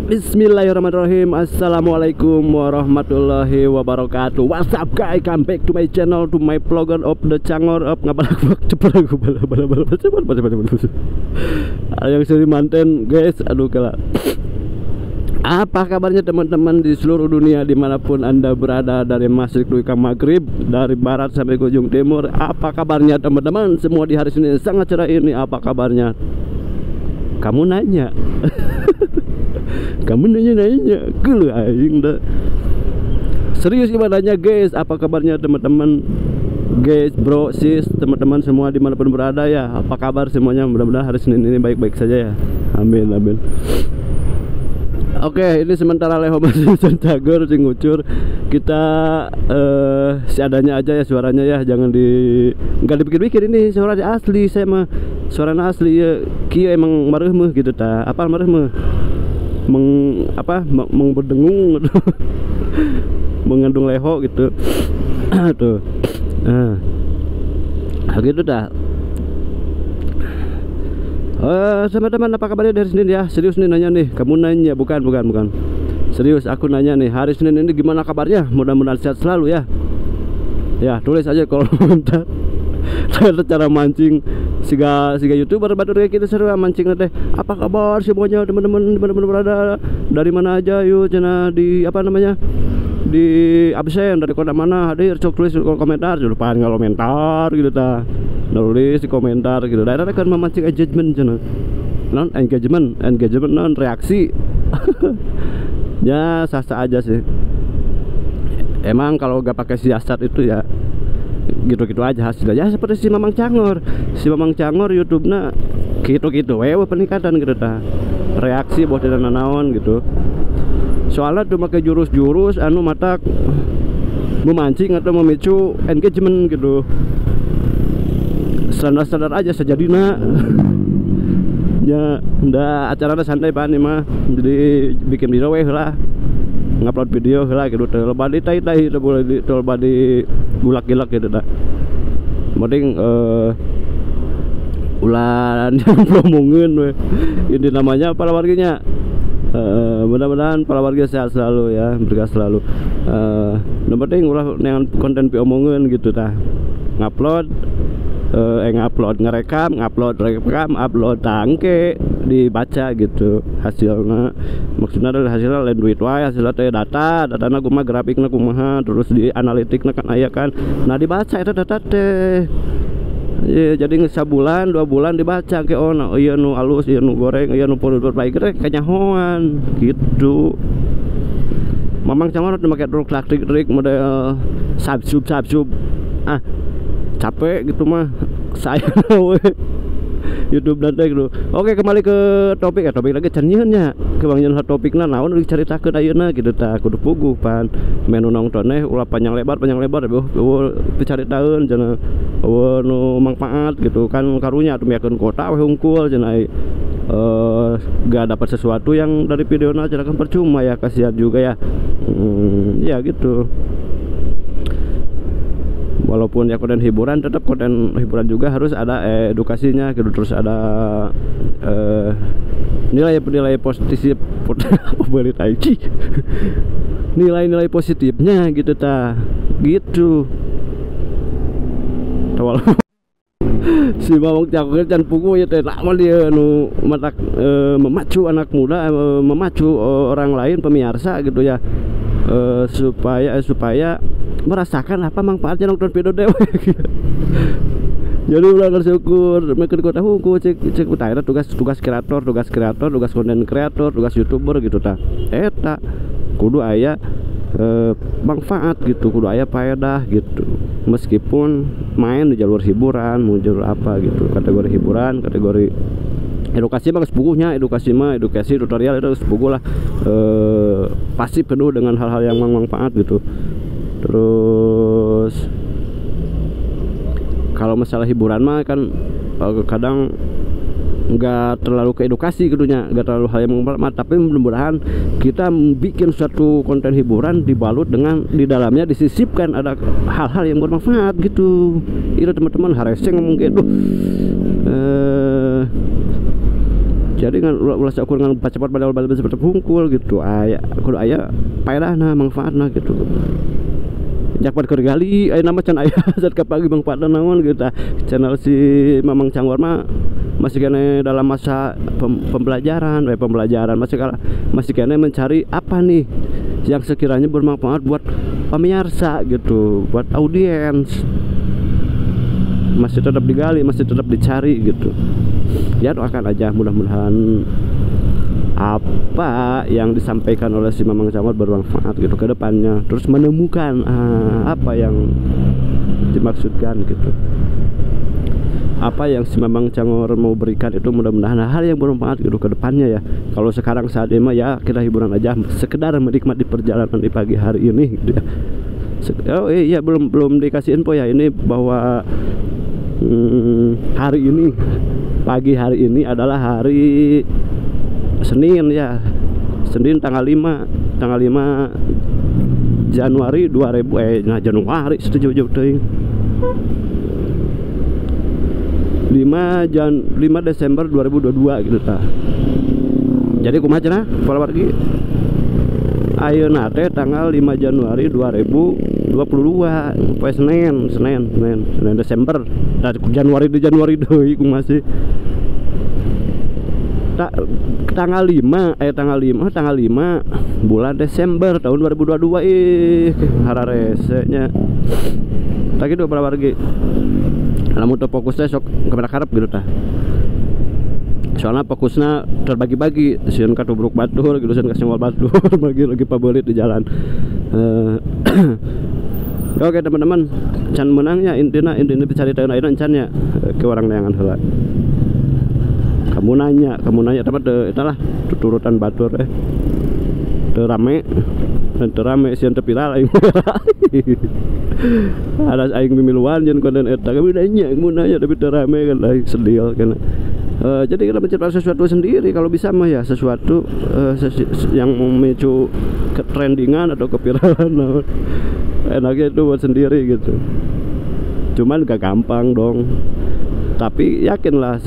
Bismillahirrahmanirrahim. Assalamualaikum warahmatullahi wabarakatuh. What's up guys, come back to my channel, to my vlogger of the Cangor of yang sering manten guys. Aduh kalah. Apa kabarnya teman-teman di seluruh dunia dimanapun anda berada, dari masyrik ke maghrib, dari barat sampai ke ujung timur. Apa kabarnya teman-teman semua di hari Senin sangat cerah ini? Apa kabarnya? Kamu nanya. Kamu nanya gelu aing dah. Serius ibadahnya guys, apa kabarnya teman-teman guys, bro, sis, teman-teman semua dimanapun berada ya. Apa kabar semuanya? Mudah-mudahan hari Senin ini baik-baik saja ya. Amin amin. Oke, ini sementara Leho masih Cangor sing ngucur. Kita seadanya aja ya suaranya ya, jangan enggak dipikir-pikir, ini suaranya asli, saya mah suaranya asli ya. Kieu emang mareuh gitu ta. Apa mareuh berdengung gitu. Mengandung leho gitu. Tuh. Gitu dah. Teman-teman, apa kabarnya dari Senin ya? Serius nih nanya nih. Kamu nanya, bukan. Serius aku nanya nih, hari Senin ini gimana kabarnya? Mudah-mudahan sehat selalu ya. Ya, tulis aja kalau komentar. Ada cara mancing siga YouTuber baru kayak gitu seru mancing teh. Apa kabar semuanya teman-teman berada dari mana aja, yuk cenah di apa namanya, di absen dari kota mana, hadir cok tulis komentar, lupa komentar gitu ta, nulis di komentar gitu. Daerah kan memancing engagement cenah, non engagement non reaksi. Ya sah-sah aja sih. Emang kalau gak pakai siasat itu ya gitu-gitu aja hasilnya. Ya seperti si Mamang Cangor YouTube-na gitu-gitu peningkatan gitu ta. Reaksi buat naon gitu. Soalnya tuh pakai jurus-jurus anu matak memancing atau memicu engagement gitu. Standar-standar aja sejadina. Ya ndak acaranya santai pan ini mah. Jadi bikin video lah. Ngupload video lah gitu, loba di tai-tai, loba di gulak-gilak gitu dah. Mending ulan yang promongeun we. Ini namanya para warganya. Mudah-mudahan para warga sehat selalu ya, berkah selalu. Yang penting ulah dengan konten piomongkeun gitu tah. Ngerekam, upload tangke dibaca gitu hasilnya. Maksudnya dari hasilnya lain duit wae, hasilnya teh datana kumaha, grafikna kumaha, terus di analitikna kan aya kan. Nah dibaca eta data teh. Ya, jadi sabulan 2 bulan dibaca ke oh iya nu alus, iya nu goreng, iya nu purut baik rek kanyahoan gitu. Mamang Cangor teh make trik model subsub. Capek gitu mah saya we YouTube dan gitu. Oke, kembali ke topik lagi cenyeunnya. Kebanyakan topikna naon udah dicaritakeun ayeuna gitu tah, kudu puguh pan. Menu nongton ulah panjang lebar dicaritakeun cenah. Nu manfaat gitu kan karunya tumiakeun kota we hungkul cenah. Gak dapat sesuatu yang dari videona cenah kan percuma ya, kasihan juga ya. Ya gitu. Walaupun ya konten hiburan, tetap konten hiburan juga harus ada edukasinya gitu, terus ada nilai positif apa boleh taji nilai positifnya gitu ta gitu. Si Mamang Cangor can pukul ya teh lama dia nu matak memacu anak muda, memacu orang lain pemirsa gitu ya, supaya merasakan apa manfaatnya nonton video dewe. Jadi ulah bersyukur, makin kota hukum cek utara tugas kreator, tugas konten kreator, tugas YouTuber gitu ta. Eta kudu aya manfaat gitu, kudu aya faedah gitu. Meskipun main di jalur hiburan, mau jalur apa gitu, kategori hiburan, kategori edukasi mah sepuguhnya, edukasi tutorial itu sepuguh lah. Pasti penuh dengan hal-hal yang manfaat gitu. Terus kalau masalah hiburan mah kan kadang nggak terlalu ke edukasi gitunya, nggak terlalu hal yang manfaat, tapi mudah-mudahan kita bikin suatu konten hiburan dibalut dengan di dalamnya disisipkan ada hal-hal yang bermanfaat gitu. Itu teman-teman hareseng ngomong gitu. Jadi kan ulah ukur ngan cepat pada bal seperti pungkul gitu aya kudu aya paedahna manfaatna gitu. Jakpat keur gali aya nama can aya zat kapagi manfaatna naon gitu. Channel si Mamang Cangor mah masih kene dalam masa pembelajaran masih kene mencari apa nih yang sekiranya bermanfaat buat pemirsa gitu, buat audiens. Masih tetap digali, masih tetap dicari gitu. Ya doakan aja mudah-mudahan apa yang disampaikan oleh si Mamang Cangor bermanfaat gitu ke depannya, terus menemukan apa yang dimaksudkan gitu. Apa yang si Mamang Cangor mau berikan itu mudah-mudahan hal yang bermanfaat gitu ke depannya ya. Kalau sekarang saat ini mah ya kita hiburan aja, sekedar menikmati perjalanan di pagi hari ini gitu ya. Oh iya belum dikasih info ya ini bahwa hari ini pagi hari ini adalah hari Senin ya. Senin tanggal 5 Januari 2000 Januari setuju teuing. 5 Desember 2022 gitu ta. Jadi kumaha cenah pola wargi ayeuna teh tanggal 5 Januari 2022 poe Senin Desember. Januari deui kumaha sih. Tanggal 5 bulan Desember tahun 2022 hararese nya. Tak kitu pola wargi. Lamun teu fokusnya sok kamera karep gitu tah. Soalnya fokusnya terbagi-bagi, sieun ka tubruk batur gitu, sieun ka senggol batur, bagi lagi pabelit di jalan. Oke teman-teman, can menangnya intinya dicaritaeun ayeuna can ya ke orang neangan heula. Kamu nanya tapi itulah tuturutan batur teu rame sieun teu viral aing. Ada aing mimiluan jeung konten eta kami nanya tapi teu rame kan aing sedih kan. Jadi kita menciptakan sesuatu sendiri kalau bisa mah ya, sesuatu yang memicu ketrendingan atau keviralan. Enaknya itu buat sendiri gitu. Cuman gak gampang dong. Tapi yakinlah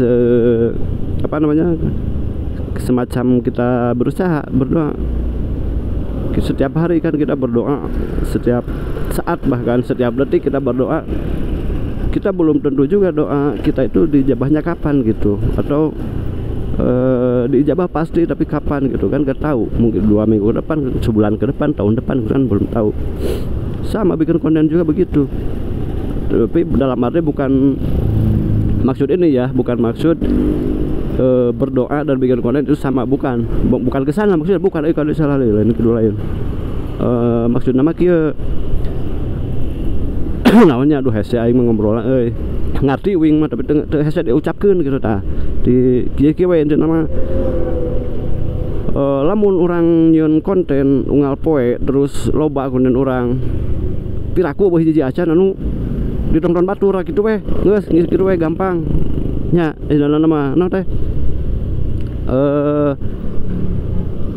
semacam kita berusaha berdoa. Setiap hari kan kita berdoa, setiap saat bahkan setiap detik kita berdoa. Kita belum tentu juga doa kita itu dijabahnya kapan gitu, atau diijabah pasti tapi kapan gitu kan gak tahu. Mungkin 2 minggu ke depan, sebulan ke depan, tahun depan kan belum tahu. Sama bikin konten juga begitu. Tapi dalam arti bukan maksud ini ya, bukan maksud berdoa dan bikin konten itu sama, bukan kesana maksudnya, bukan kalau salah lain kedua lain. Maksud nama kieu naonnya aduh hese aing ngobrol ngarti wing mah tapi teu hese diucapkeun gitu tah. Di kieu we intina mah lamun urang nyieun konten unggal poe terus loba konten urang piraku beuh hiji acan anu ditonton batur kitu we geus kitu we gampang nya indana mah naon teh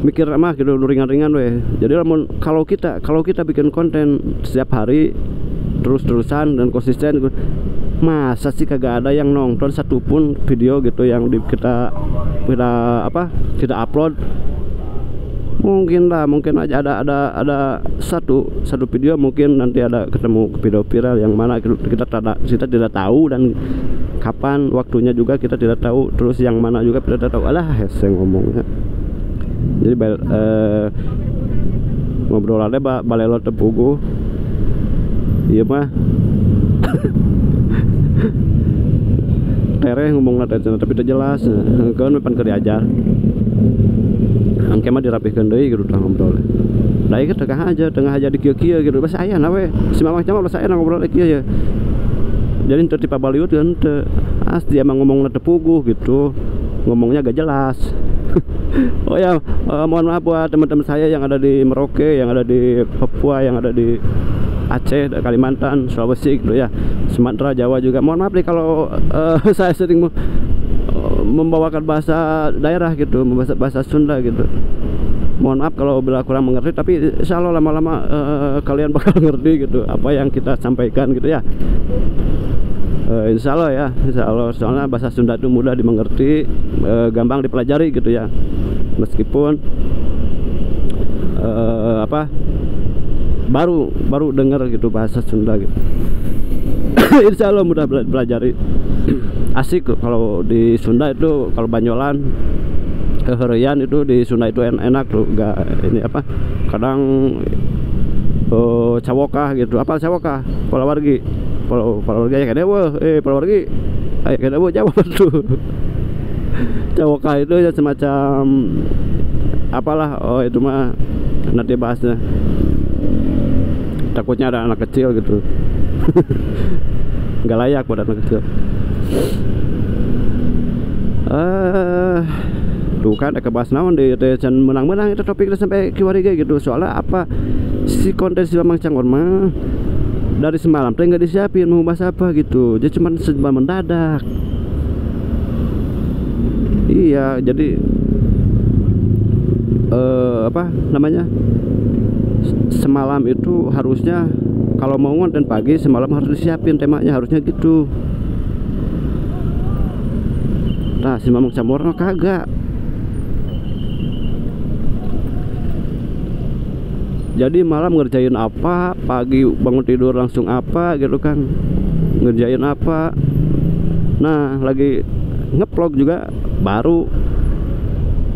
mikir mah gitu ringan-ringan we. Jadi lamun kalau kita bikin konten setiap hari terus-terusan dan konsisten, masa sih kagak ada yang nonton satupun video gitu yang kita upload. Mungkin aja ada satu video, mungkin nanti ada ketemu video viral yang mana kita tidak tahu, dan kapan waktunya juga kita tidak tahu, terus yang mana juga kita tidak tahu. Alah hese ngomongnya. Jadi ngobrolannya balelo tepugu. Iya mah tereh ngomong nanti tapi tidak jelas kan depan ke diajar angke mah dirapihkeun deui gitu tah ngobrol. Da ieu tengah aja di kieu-kieu gitu. Basa aya na we. Si Mamang Cangor basa aya ngobrol kieu ya. Jadi teu ti pabaliut kan teu. Asli emang ngomongna teu puguh gitu. Ngomongnya gak jelas. Oh ya, mohon maaf buat teman-teman saya yang ada di Merauke, yang ada di Papua, yang ada di Aceh, Kalimantan, Sulawesi gitu ya, Sumatera, Jawa juga. Mohon maaf nih kalau saya sering membawakan bahasa daerah gitu, bahasa Sunda gitu. Mohon maaf kalau bila kurang mengerti, tapi insya Allah lama-lama kalian bakal ngerti gitu apa yang kita sampaikan gitu ya. Insya Allah ya, insya Allah, soalnya bahasa Sunda itu mudah dimengerti, gampang dipelajari gitu ya, meskipun apa baru dengar gitu bahasa Sunda gitu. Insya Allah mudah pelajari. Asik kalau di Sunda itu, kalau Banyolan keherian itu di Sunda itu enak tuh, enggak ini apa, kadang cawokah gitu, apa cawokah, palawargi ya kan, palawargi ayo kan, jawab tuh. Cawokah itu ya semacam apalah, itu mah nanti bahasnya, takutnya ada anak kecil gitu. Nggak layak buat anak kecil. Tuh kan ada bahas naon di tecan menang-menang itu topiknya sampai kiwari gitu. Soalnya apa, si konten si Mamang Cangor mah dari semalam teh nggak disiapin mau bahas apa gitu, jadi cuma serba mendadak. Iya, jadi apa namanya, semalam itu harusnya kalau mau konten pagi semalam harus disiapin temanya, harusnya gitu. Nah si Mamang Cangor mah kagak. Jadi malam ngerjain apa, pagi bangun tidur langsung apa gitu kan, ngerjain apa. Nah lagi ngeplog juga baru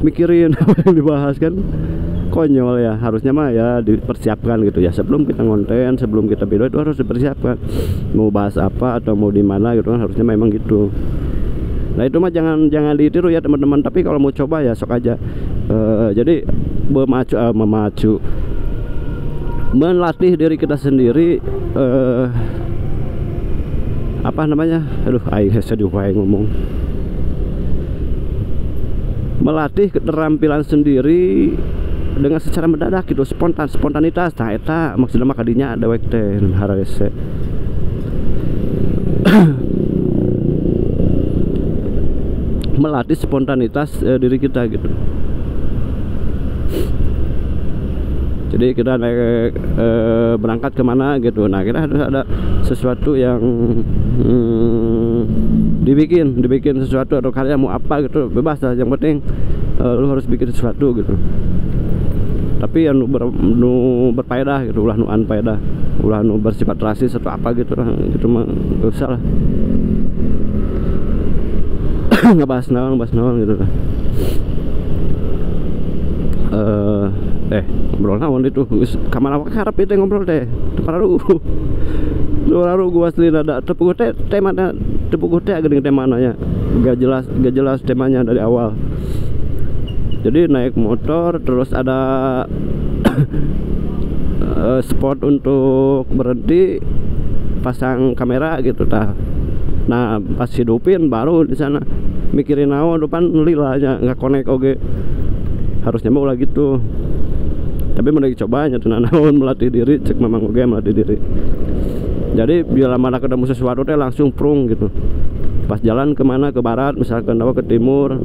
mikirin apa yang dibahas kan, konyol ya. Harusnya mah ya dipersiapkan gitu ya, sebelum kita ngonten, sebelum kita video itu harus dipersiapkan mau bahas apa atau mau di mana gitu kan, harusnya memang gitu. Nah itu mah jangan ditiru ya teman-teman, tapi kalau mau coba ya sok aja. Jadi melatih diri kita sendiri, apa namanya, aduh aing sedih wae ngomong, melatih keterampilan sendiri dengan secara mendadak gitu, spontanitas. Nah eta maksudnya mah kadinya ada wek teh harese. Melatih spontanitas diri kita gitu. Jadi kita naik berangkat kemana gitu, nah kita harus ada sesuatu yang dibikin sesuatu atau karya mau apa gitu, bebas lah, yang penting lu harus bikin sesuatu gitu. Tapi yang berfaedah gitu, ulah nu anfaedah, ulah nu bersifat rasis atau apa gitu lah, gitu mah gak usah lah. Nggak bahas naon gitu lah. Ngobrol naon itu kamar apa karep itu ngobrol teh lalu gua asli ada tepuk teh temanya, tepuk teh geuning temanya gak jelas temanya dari awal. Jadi naik motor terus ada spot untuk berhenti pasang kamera gitu tah. Nah pas hidupin baru di sana mikirin naon depan lilanya nggak connect oke. Harusnya mau lagi gitu, tapi mau coba nyatu naon melatih diri, cek memang oke melatih diri. Jadi bila mana ketemu sesuatu teh langsung prung gitu. Pas jalan kemana, ke barat misalkan atau ke timur,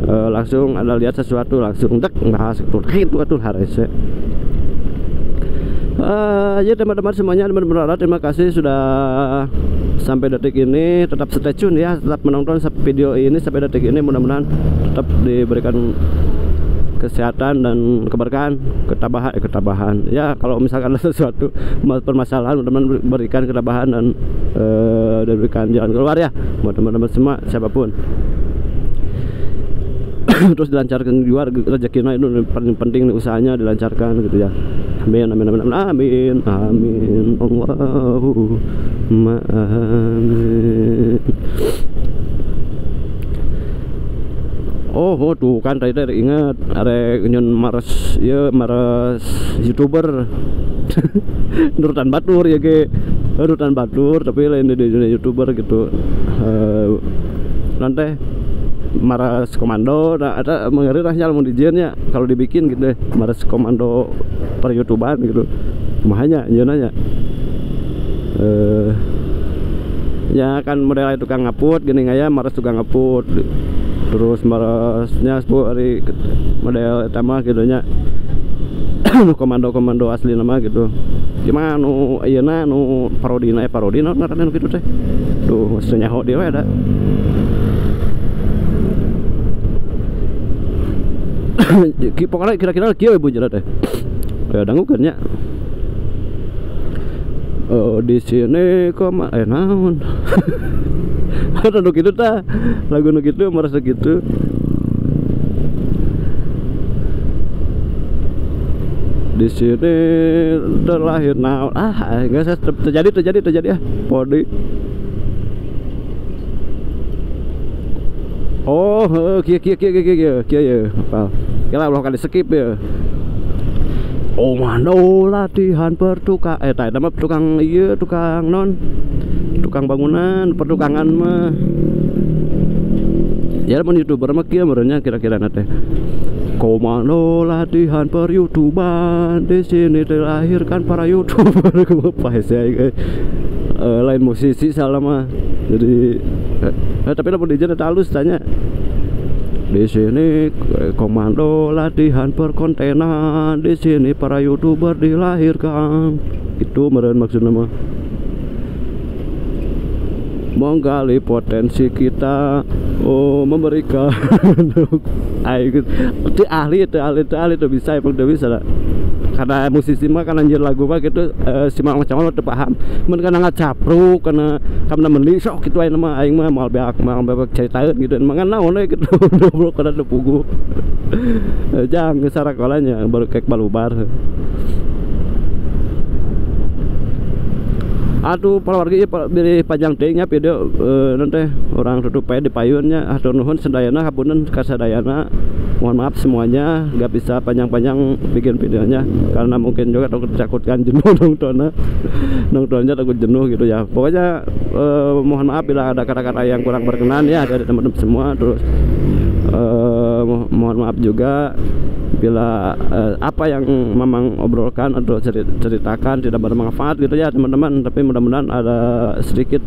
langsung ada lihat sesuatu langsung dek bahas gitu atuh harese. Ya teman-teman semuanya, teman-teman terima kasih sudah sampai detik ini. Tetap stay tune ya, tetap menonton video ini sampai detik ini. Mudah-mudahan tetap diberikan kesehatan dan keberkahan, ketabahan ya. Kalau misalkan ada sesuatu permasalahan, teman-teman berikan ketabahan dan diberikan jalan keluar ya buat teman-teman semua, siapapun. Terus dilancarkan juga rezekinya, itu paling penting, usahanya dilancarkan gitu ya. Amin amin amin amin amin Allahumma amin. Oh tuh kan tadi ingat ada nyon mares ya, mares YouTuber Nurutan Batur ya ke Nurutan Batur, tapi lain di YouTuber gitu. Nanti maras komando, nah ada mengeri rasanya mau dijiannya kalau dibikin gitu deh, maras komando per YouTubean gitu. Mahanya nanya ya kan model tukang ngaput gini ya, maras tukang ngaput. Terus marasnya 10 hari model utama gitu nya. komando asli nama gitu. Gimana nu ayeuna nu parodina ngaranna kitu teh. Duh, geus nyaho dia we da. Pokoknya kira-kira kieu we bunjana teh. Dangukeun nya. Di sini naon. Ada nu kitu tah. Lagu nu kitu merasa gitu. Di sini terlahir naon. Enggak terjadi ya. Podi. Oh, kia ya. Apa? Kira Allah kali skip ya. Oh, mano latihan pertukang nama tukang iya, tukang tukang bangunan, pertukangan mah. Ya mun YouTuber mah kieu merenya kira-kira teh. Komando latihan per YouTuber, di sini dilahirkan para YouTuber. Apa sih lain musisi salah mah. Jadi tapi lamun DJ halus tanya. Di sini komando latihan per kontenan, di sini para YouTuber dilahirkan. Itu meureun maksudna mah. Menggali potensi kita, memberikan ayo itu ahli itu bisa emang udah bisa lah. Karena musisi mah kan anjir lagu mah gitu simak macam mana tuh paham. Men kana ngacapruk kana kamna meuli sok kitu aya mah aing mah moal beak caritaeun gitu. Emang naon we gitu goblok kana teu pugu. Jang sarakolanya baru kek balubar. Aduh pawargi beri panjang teuingnya video nanti orang tutup di payunnya atur nuhun sedayana hapunten kasadayana. Mohon maaf semuanya nggak bisa panjang-panjang bikin videonya karena mungkin juga takutkan jenuh nontonnya takut jenuh gitu ya. Pokoknya mohon maaf bila ada kata-kata yang kurang berkenan ya dari teman-teman semua. Terus mohon maaf juga bila apa yang memang obrolkan atau ceritakan tidak bermanfaat gitu ya teman-teman, tapi mudah-mudahan ada sedikit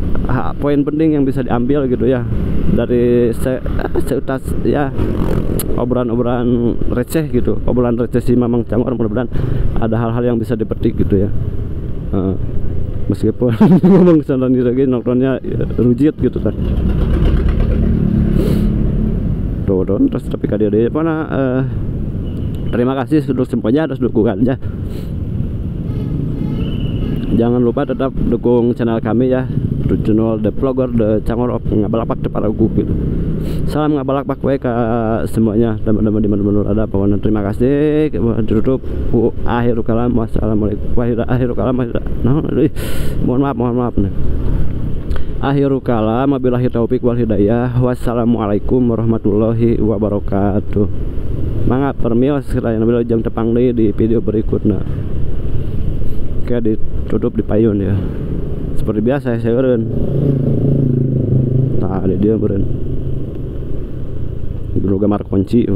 poin penting yang bisa diambil gitu ya dari seutas ya obrolan receh gitu, obrolan receh si Mamang Cangor. Mudah-mudahan ada hal-hal yang bisa dipetik gitu ya, meskipun ngomong sana lagi nontonnya rujit gitu kan terus tapi kadia dia mana terima kasih sudah semuanya atas dukungannya. Jangan lupa tetap dukung channel kami ya, channel The Vlogger The Cangor of Ngabalapak Teparagu gitu. Salam Ngabalapak ke semuanya teman-teman di mana-mana ada. Pokoknya terima kasih. Tutup akhirul kalam. Wassalamualaikum. Akhirul kalam. Mohon maaf nih. Akhirul kalam, wabillahi taufik wal hidayah. Wassalamualaikum warahmatullahi wabarakatuh. Mangga permios sekalian bila jam tepang deui di video berikutnya. Oke, ditutup di payun ya. Seperti biasa saya eureun. Tah dia beureun. Guru gamar kunci.